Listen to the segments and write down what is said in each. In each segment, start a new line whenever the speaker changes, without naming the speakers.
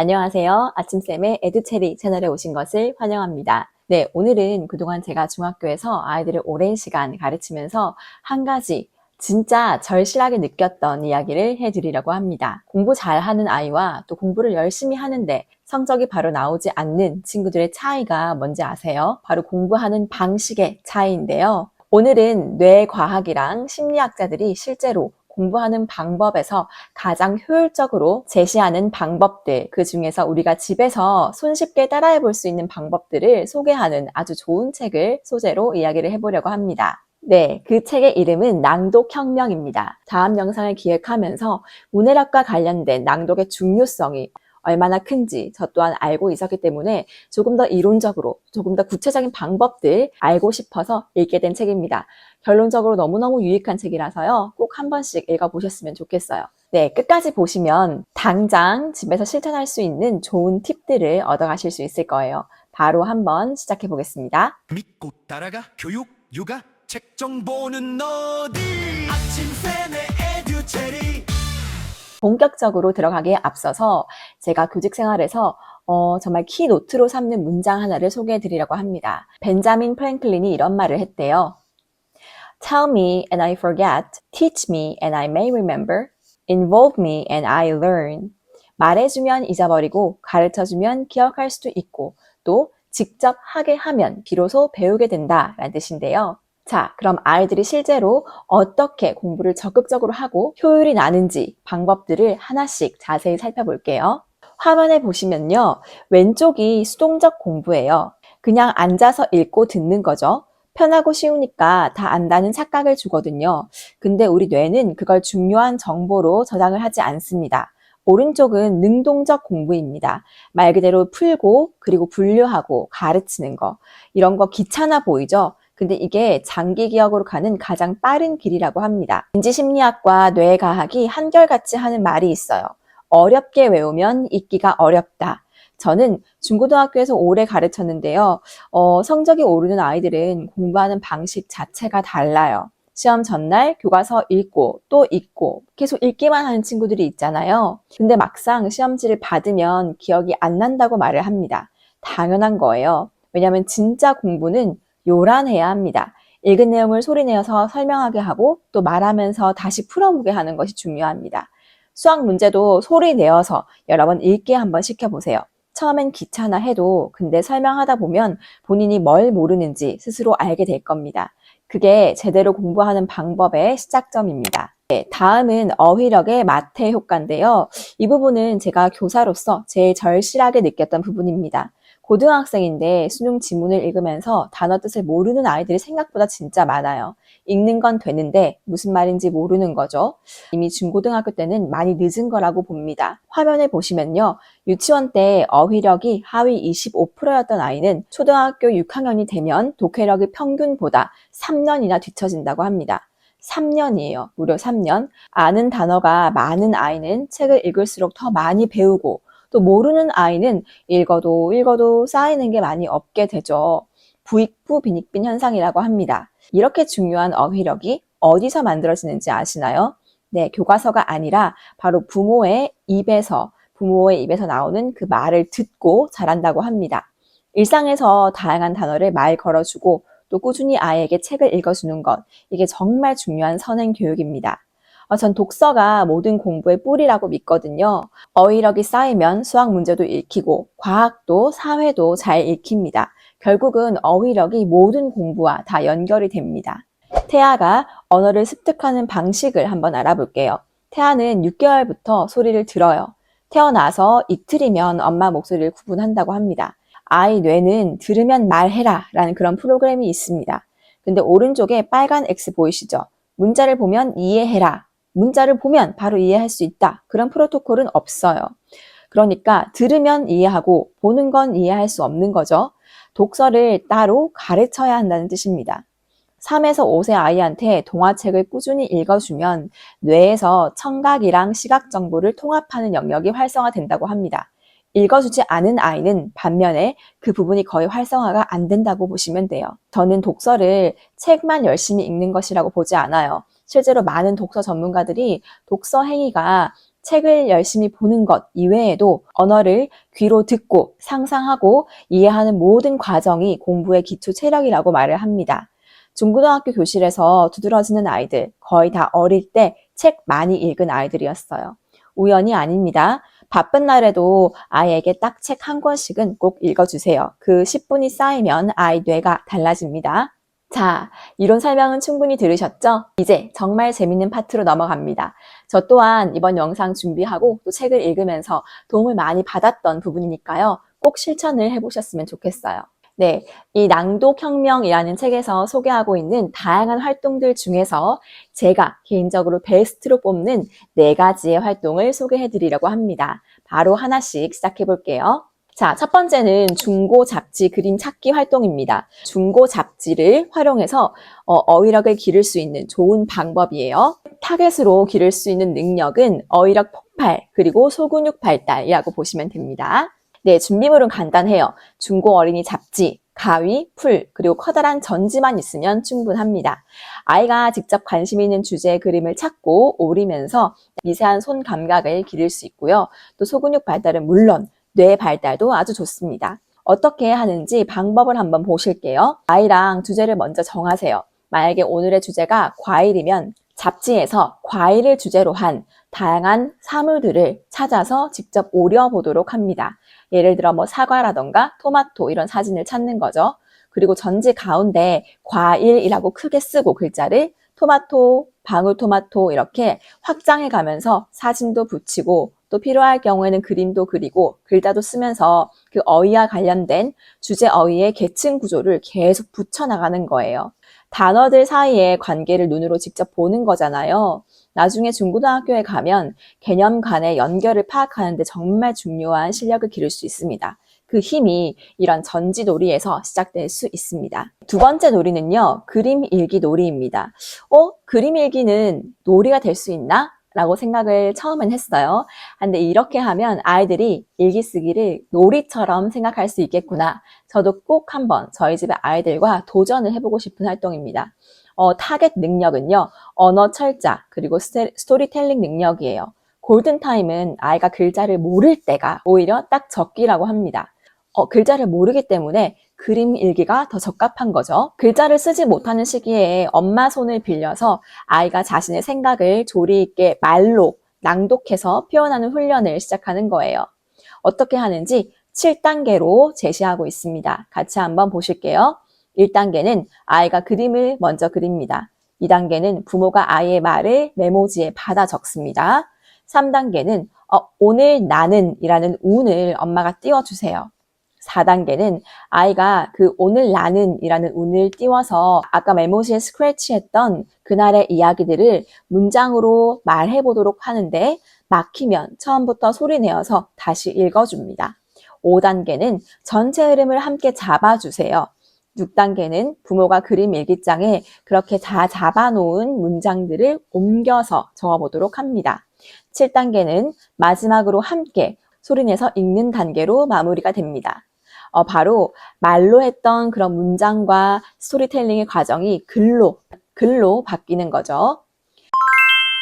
안녕하세요. 아침쌤의 에듀체리 채널에 오신 것을 환영합니다. 네, 오늘은 그동안 제가 중학교에서 아이들을 오랜 시간 가르치면서 한 가지 진짜 절실하게 느꼈던 이야기를 해드리려고 합니다. 공부 잘하는 아이와 또 공부를 열심히 하는데 성적이 바로 나오지 않는 친구들의 차이가 뭔지 아세요? 바로 공부하는 방식의 차이인데요. 오늘은 뇌과학이랑 심리학자들이 실제로 공부하는 방법에서 가장 효율적으로 제시하는 방법들, 그 중에서 우리가 집에서 손쉽게 따라해 볼 수 있는 방법들을 소개하는 아주 좋은 책을 소재로 이야기를 해보려고 합니다. 네, 그 책의 이름은 낭독혁명입니다. 다음 영상을 기획하면서 문해력과 관련된 낭독의 중요성이 얼마나 큰지 저 또한 알고 있었기 때문에 조금 더 이론적으로, 조금 더 구체적인 방법들 알고 싶어서 읽게 된 책입니다. 결론적으로 너무너무 유익한 책이라서요. 꼭 한 번씩 읽어보셨으면 좋겠어요. 네, 끝까지 보시면 당장 집에서 실천할 수 있는 좋은 팁들을 얻어가실 수 있을 거예요. 바로 한번 시작해 보겠습니다.
믿고 따라가 교육, 육아, 책 정보는 어디? 아침쌤의 에듀체리.
본격적으로 들어가기에 앞서서 제가 교직 생활에서 정말 키노트로 삼는 문장 하나를 소개해 드리려고 합니다. 벤자민 프랭클린이 이런 말을 했대요. Tell me and I forget, teach me and I may remember, involve me and I learn. 말해주면 잊어버리고 가르쳐주면 기억할 수도 있고 또 직접 하게 하면 비로소 배우게 된다 라는 뜻인데요. 자, 그럼 아이들이 실제로 어떻게 공부를 적극적으로 하고 효율이 나는지 방법들을 하나씩 자세히 살펴볼게요. 화면에 보시면요. 왼쪽이 수동적 공부예요. 그냥 앉아서 읽고 듣는 거죠. 편하고 쉬우니까 다 안다는 착각을 주거든요. 근데 우리 뇌는 그걸 중요한 정보로 저장을 하지 않습니다. 오른쪽은 능동적 공부입니다. 말 그대로 풀고 그리고 분류하고 가르치는 거. 이런 거 귀찮아 보이죠? 근데 이게 장기 기억으로 가는 가장 빠른 길이라고 합니다. 인지심리학과 뇌과학이 한결같이 하는 말이 있어요. 어렵게 외우면 잊기가 어렵다. 저는 중고등학교에서 오래 가르쳤는데요. 성적이 오르는 아이들은 공부하는 방식 자체가 달라요. 시험 전날 교과서 읽고 또 읽고 계속 읽기만 하는 친구들이 있잖아요. 근데 막상 시험지를 받으면 기억이 안 난다고 말을 합니다. 당연한 거예요. 왜냐하면 진짜 공부는 요란해야 합니다. 읽은 내용을 소리내어서 설명하게 하고 또 말하면서 다시 풀어보게 하는 것이 중요합니다. 수학 문제도 소리내어서 여러 번 읽게 한번 시켜보세요. 처음엔 귀찮아 해도 근데 설명하다 보면 본인이 뭘 모르는지 스스로 알게 될 겁니다. 그게 제대로 공부하는 방법의 시작점입니다. 네, 다음은 어휘력의 마태 효과인데요. 이 부분은 제가 교사로서 제일 절실하게 느꼈던 부분입니다. 고등학생인데 수능 지문을 읽으면서 단어 뜻을 모르는 아이들이 생각보다 진짜 많아요. 읽는 건 되는데 무슨 말인지 모르는 거죠. 이미 중고등학교 때는 많이 늦은 거라고 봅니다. 화면에 보시면요. 유치원 때 어휘력이 하위 25%였던 아이는 초등학교 6학년이 되면 독해력이 평균보다 3년이나 뒤처진다고 합니다. 3년이에요. 무려 3년. 아는 단어가 많은 아이는 책을 읽을수록 더 많이 배우고 또 모르는 아이는 읽어도 쌓이는 게 많이 없게 되죠. 부익부 빈익빈 현상이라고 합니다. 이렇게 중요한 어휘력이 어디서 만들어지는지 아시나요? 네, 교과서가 아니라 바로 부모의 입에서 나오는 그 말을 듣고 자란다고 합니다. 일상에서 다양한 단어를 말 걸어주고 또 꾸준히 아이에게 책을 읽어주는 것, 이게 정말 중요한 선행 교육입니다. 전 독서가 모든 공부의 뿌리라고 믿거든요. 어휘력이 쌓이면 수학 문제도 읽히고 과학도 사회도 잘 읽힙니다. 결국은 어휘력이 모든 공부와 다 연결이 됩니다. 태아가 언어를 습득하는 방식을 한번 알아볼게요. 태아는 6개월부터 소리를 들어요. 태어나서 이틀이면 엄마 목소리를 구분한다고 합니다. 아이 뇌는 들으면 말해라 라는 그런 프로그램이 있습니다. 근데 오른쪽에 빨간 X 보이시죠? 문자를 보면 이해해라. 문자를 보면 바로 이해할 수 있다. 그런 프로토콜은 없어요. 그러니까 들으면 이해하고 보는 건 이해할 수 없는 거죠. 독서를 따로 가르쳐야 한다는 뜻입니다. 3에서 5세 아이한테 동화책을 꾸준히 읽어주면 뇌에서 청각이랑 시각 정보를 통합하는 영역이 활성화된다고 합니다. 읽어주지 않은 아이는 반면에 그 부분이 거의 활성화가 안 된다고 보시면 돼요. 저는 독서를 책만 열심히 읽는 것이라고 보지 않아요. 실제로 많은 독서 전문가들이 독서 행위가 책을 열심히 보는 것 이외에도 언어를 귀로 듣고 상상하고 이해하는 모든 과정이 공부의 기초 체력이라고 말을 합니다. 중고등학교 교실에서 두드러지는 아이들, 거의 다 어릴 때 책 많이 읽은 아이들이었어요. 우연이 아닙니다. 바쁜 날에도 아이에게 딱 책 한 권씩은 꼭 읽어주세요. 그 10분이 쌓이면 아이 뇌가 달라집니다. 자, 이론 설명은 충분히 들으셨죠? 이제 정말 재밌는 파트로 넘어갑니다. 저 또한 이번 영상 준비하고 또 책을 읽으면서 도움을 많이 받았던 부분이니까요. 꼭 실천을 해보셨으면 좋겠어요. 네, 이 낭독혁명이라는 책에서 소개하고 있는 다양한 활동들 중에서 제가 개인적으로 베스트로 뽑는 4가지의 활동을 소개해드리려고 합니다. 바로 하나씩 시작해볼게요. 자, 첫 번째는 중고 잡지 그림 찾기 활동입니다. 중고 잡지를 활용해서 어휘력을 기를 수 있는 좋은 방법이에요. 타겟으로 기를 수 있는 능력은 어휘력 폭발, 그리고 소근육 발달이라고 보시면 됩니다. 네, 준비물은 간단해요. 중고 어린이 잡지, 가위, 풀, 그리고 커다란 전지만 있으면 충분합니다. 아이가 직접 관심 있는 주제의 그림을 찾고 오리면서 미세한 손 감각을 기를 수 있고요. 또 소근육 발달은 물론 뇌 발달도 아주 좋습니다. 어떻게 하는지 방법을 한번 보실게요. 아이랑 주제를 먼저 정하세요. 만약에 오늘의 주제가 과일이면 잡지에서 과일을 주제로 한 다양한 사물들을 찾아서 직접 오려보도록 합니다. 예를 들어 사과라던가 토마토 이런 사진을 찾는 거죠. 그리고 전지 가운데 과일이라고 크게 쓰고 글자를 토마토, 방울토마토 이렇게 확장해 가면서 사진도 붙이고 또 필요할 경우에는 그림도 그리고 글자도 쓰면서 그 어휘와 관련된 주제 어휘의 계층 구조를 계속 붙여나가는 거예요. 단어들 사이의 관계를 눈으로 직접 보는 거잖아요. 나중에 중고등학교에 가면 개념 간의 연결을 파악하는 데 정말 중요한 실력을 기를 수 있습니다. 그 힘이 이런 전지놀이에서 시작될 수 있습니다. 두 번째 놀이는요, 그림 읽기 놀이입니다. 그림 읽기는 놀이가 될 수 있나? 라고 생각을 처음엔 했어요. 근데 이렇게 하면 아이들이 읽기 쓰기를 놀이처럼 생각할 수 있겠구나. 저도 꼭 한번 저희 집의 아이들과 도전을 해보고 싶은 활동입니다. 타겟 능력은요, 언어 철자, 그리고 스토리텔링 능력이에요. 골든타임은 아이가 글자를 모를 때가 오히려 딱 적기라고 합니다. 글자를 모르기 때문에 그림 읽기가 더 적합한 거죠. 글자를 쓰지 못하는 시기에 엄마 손을 빌려서 아이가 자신의 생각을 조리 있게 말로 낭독해서 표현하는 훈련을 시작하는 거예요. 어떻게 하는지 7단계로 제시하고 있습니다. 같이 한번 보실게요. 1단계는 아이가 그림을 먼저 그립니다. 2단계는 부모가 아이의 말을 메모지에 받아 적습니다. 3단계는 오늘 나는 이라는 운을 엄마가 띄워주세요. 4단계는 아이가 그 오늘 나는 이라는 운을 띄워서 아까 메모지에 스크래치했던 그날의 이야기들을 문장으로 말해보도록 하는데 막히면 처음부터 소리 내어서 다시 읽어줍니다. 5단계는 전체 흐름을 함께 잡아주세요. 6단계는 부모가 그림 일기장에 그렇게 다 잡아놓은 문장들을 옮겨서 적어보도록 합니다. 7단계는 마지막으로 함께 소리내서 읽는 단계로 마무리가 됩니다. 바로 말로 했던 그런 문장과 스토리텔링의 과정이 글로 바뀌는 거죠.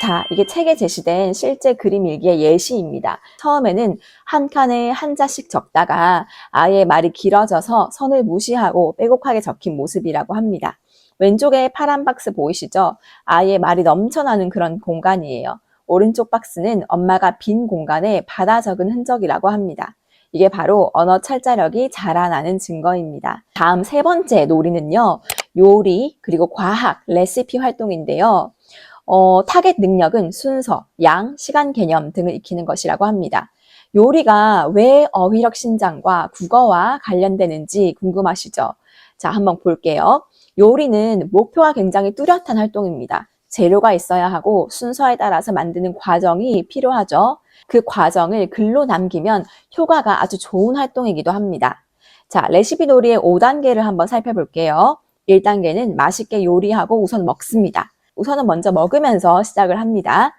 자, 이게 책에 제시된 실제 그림 일기의 예시입니다. 처음에는 한 칸에 한자씩 적다가 아이의 말이 길어져서 선을 무시하고 빼곡하게 적힌 모습이라고 합니다. 왼쪽에 파란 박스 보이시죠? 아이의 말이 넘쳐나는 그런 공간이에요. 오른쪽 박스는 엄마가 빈 공간에 받아 적은 흔적이라고 합니다. 이게 바로 언어 찰자력이 자라나는 증거입니다. 다음 3번째 놀이는요, 요리 그리고 과학, 레시피 활동인데요. 타겟 능력은 순서, 양, 시간 개념 등을 익히는 것이라고 합니다. 요리가 왜 어휘력 신장과 국어와 관련되는지 궁금하시죠? 자, 한번 볼게요. 요리는 목표가 굉장히 뚜렷한 활동입니다. 재료가 있어야 하고 순서에 따라서 만드는 과정이 필요하죠. 그 과정을 글로 남기면 효과가 아주 좋은 활동이기도 합니다. 자, 레시피 놀이의 5단계를 한번 살펴볼게요. 1단계는 맛있게 요리하고 우선 먹습니다. 우선은 먼저 먹으면서 시작을 합니다.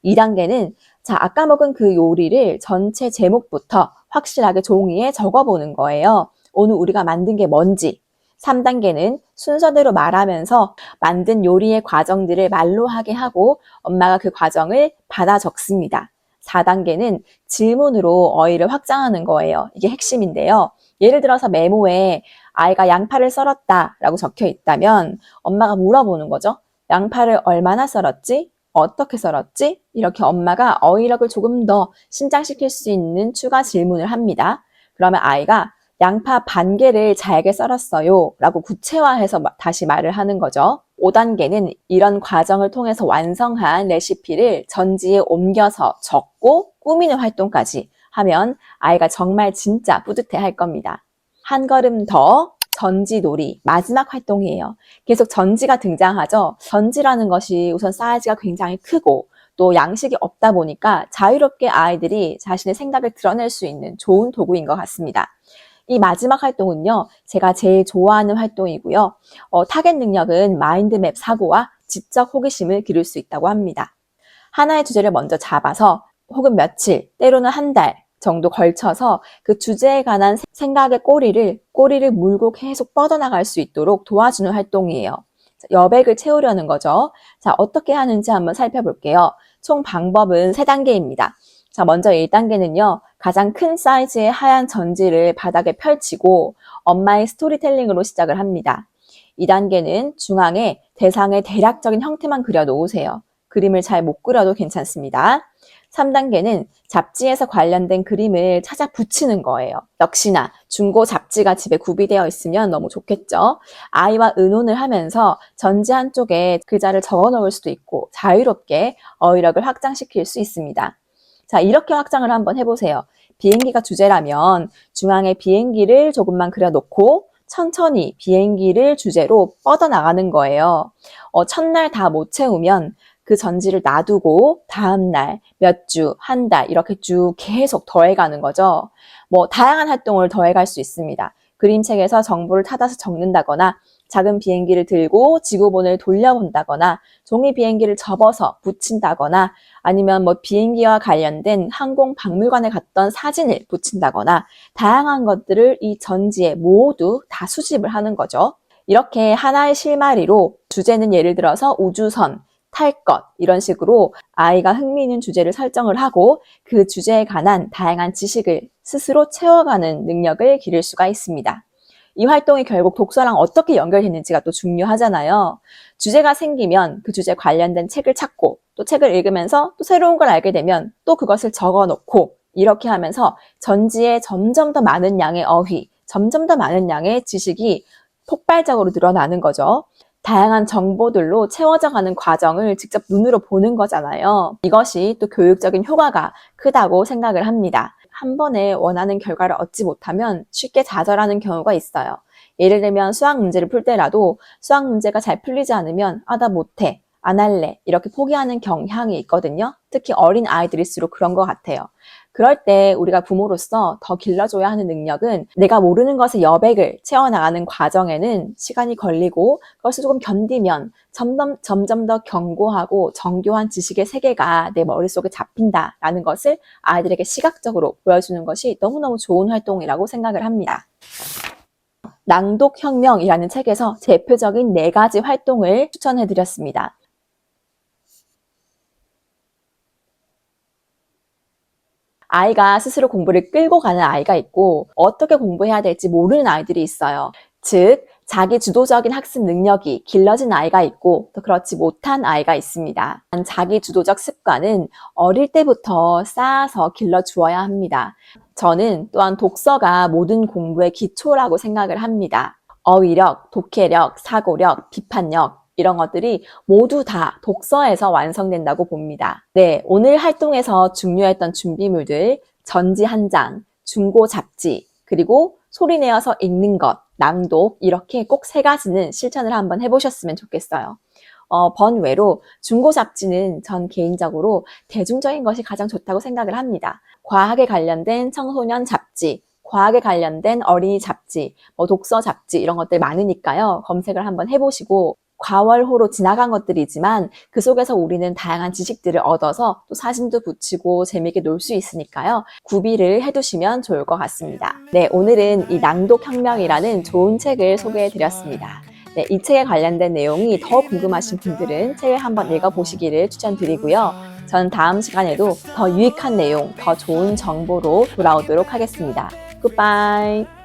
2단계는 아까 먹은 그 요리를 전체 제목부터 확실하게 종이에 적어보는 거예요. 오늘 우리가 만든 게 뭔지. 3단계는 순서대로 말하면서 만든 요리의 과정들을 말로 하게 하고 엄마가 그 과정을 받아 적습니다. 4단계는 질문으로 어휘를 확장하는 거예요. 이게 핵심인데요. 예를 들어서 메모에 아이가 양파를 썰었다 라고 적혀 있다면 엄마가 물어보는 거죠. 양파를 얼마나 썰었지? 어떻게 썰었지? 이렇게 엄마가 어휘력을 조금 더 신장시킬 수 있는 추가 질문을 합니다. 그러면 아이가 양파 반 개를 잘게 썰었어요 라고 구체화해서 다시 말을 하는 거죠. 5단계는 이런 과정을 통해서 완성한 레시피를 전지에 옮겨서 적고 꾸미는 활동까지 하면 아이가 정말 진짜 뿌듯해 할 겁니다. 한 걸음 더 전지놀이 마지막 활동이에요. 계속 전지가 등장하죠. 전지라는 것이 우선 사이즈가 굉장히 크고 또 양식이 없다 보니까 자유롭게 아이들이 자신의 생각을 드러낼 수 있는 좋은 도구인 것 같습니다. 이 마지막 활동은요, 제가 제일 좋아하는 활동이고요. 타겟 능력은 마인드맵 사고와 지적 호기심을 기를 수 있다고 합니다. 하나의 주제를 먼저 잡아서 혹은 며칠, 때로는 한 달 정도 걸쳐서 그 주제에 관한 생각의 꼬리를 물고 계속 뻗어나갈 수 있도록 도와주는 활동이에요. 여백을 채우려는 거죠. 자, 어떻게 하는지 한번 살펴볼게요. 총 방법은 3단계입니다. 자, 먼저 1단계는요, 가장 큰 사이즈의 하얀 전지를 바닥에 펼치고 엄마의 스토리텔링으로 시작을 합니다. 2단계는 중앙에 대상의 대략적인 형태만 그려 놓으세요. 그림을 잘 못 그려도 괜찮습니다. 3단계는 잡지에서 관련된 그림을 찾아 붙이는 거예요. 역시나 중고 잡지가 집에 구비되어 있으면 너무 좋겠죠. 아이와 의논을 하면서 전지 한쪽에 글자를 적어 놓을 수도 있고 자유롭게 어휘력을 확장시킬 수 있습니다. 자, 이렇게 확장을 한번 해보세요. 비행기가 주제라면 중앙에 비행기를 조금만 그려놓고 천천히 비행기를 주제로 뻗어나가는 거예요. 첫날 다 못 채우면 그 전지를 놔두고 다음날, 몇 주, 한 달 이렇게 쭉 계속 더해가는 거죠. 다양한 활동을 더해갈 수 있습니다. 그림책에서 정보를 찾아서 적는다거나 작은 비행기를 들고 지구본을 돌려본다거나 종이 비행기를 접어서 붙인다거나 아니면 비행기와 관련된 항공박물관에 갔던 사진을 붙인다거나 다양한 것들을 이 전지에 모두 다 수집을 하는 거죠. 이렇게 하나의 실마리로 주제는 예를 들어서 우주선, 탈 것 이런 식으로 아이가 흥미 있는 주제를 설정을 하고 그 주제에 관한 다양한 지식을 스스로 채워가는 능력을 기를 수가 있습니다. 이 활동이 결국 독서랑 어떻게 연결했는지가 또 중요하잖아요. 주제가 생기면 그 주제에 관련된 책을 찾고 또 책을 읽으면서 또 새로운 걸 알게 되면 또 그것을 적어놓고 이렇게 하면서 전지에 점점 더 많은 양의 어휘, 점점 더 많은 양의 지식이 폭발적으로 늘어나는 거죠. 다양한 정보들로 채워져 가는 과정을 직접 눈으로 보는 거잖아요. 이것이 또 교육적인 효과가 크다고 생각을 합니다. 한 번에 원하는 결과를 얻지 못하면 쉽게 좌절하는 경우가 있어요. 예를 들면 수학 문제를 풀 때라도 수학 문제가 잘 풀리지 않으면 나 못해, 안 할래 이렇게 포기하는 경향이 있거든요. 특히 어린 아이들일수록 그런 것 같아요. 그럴 때 우리가 부모로서 더 길러줘야 하는 능력은 내가 모르는 것의 여백을 채워나가는 과정에는 시간이 걸리고 그것을 조금 견디면 점점 더 견고하고 정교한 지식의 세계가 내 머릿속에 잡힌다라는 것을 아이들에게 시각적으로 보여주는 것이 너무너무 좋은 활동이라고 생각을 합니다. 낭독혁명이라는 책에서 대표적인 4가지 활동을 추천해드렸습니다. 아이가 스스로 공부를 끌고 가는 아이가 있고 어떻게 공부해야 될지 모르는 아이들이 있어요. 즉, 자기 주도적인 학습 능력이 길러진 아이가 있고 또 그렇지 못한 아이가 있습니다. 자기 주도적 습관은 어릴 때부터 쌓아서 길러주어야 합니다. 저는 또한 독서가 모든 공부의 기초라고 생각을 합니다. 어휘력, 독해력, 사고력, 비판력 이런 것들이 모두 다 독서에서 완성된다고 봅니다. 네, 오늘 활동에서 중요했던 준비물들, 전지 한 장, 중고 잡지, 그리고 소리 내어서 읽는 것, 낭독 이렇게 꼭 3가지는 실천을 한번 해보셨으면 좋겠어요. 번외로 중고 잡지는 전 개인적으로 대중적인 것이 가장 좋다고 생각을 합니다. 과학에 관련된 청소년 잡지, 과학에 관련된 어린이 잡지, 독서 잡지 이런 것들 많으니까요. 검색을 한번 해보시고 과월호로 지나간 것들이지만 그 속에서 우리는 다양한 지식들을 얻어서 또 사진도 붙이고 재미있게 놀 수 있으니까요. 구비를 해두시면 좋을 것 같습니다. 네, 오늘은 이 낭독혁명이라는 좋은 책을 소개해드렸습니다. 네, 이 책에 관련된 내용이 더 궁금하신 분들은 책을 한번 읽어보시기를 추천드리고요. 전 다음 시간에도 더 유익한 내용, 더 좋은 정보로 돌아오도록 하겠습니다. 굿바이.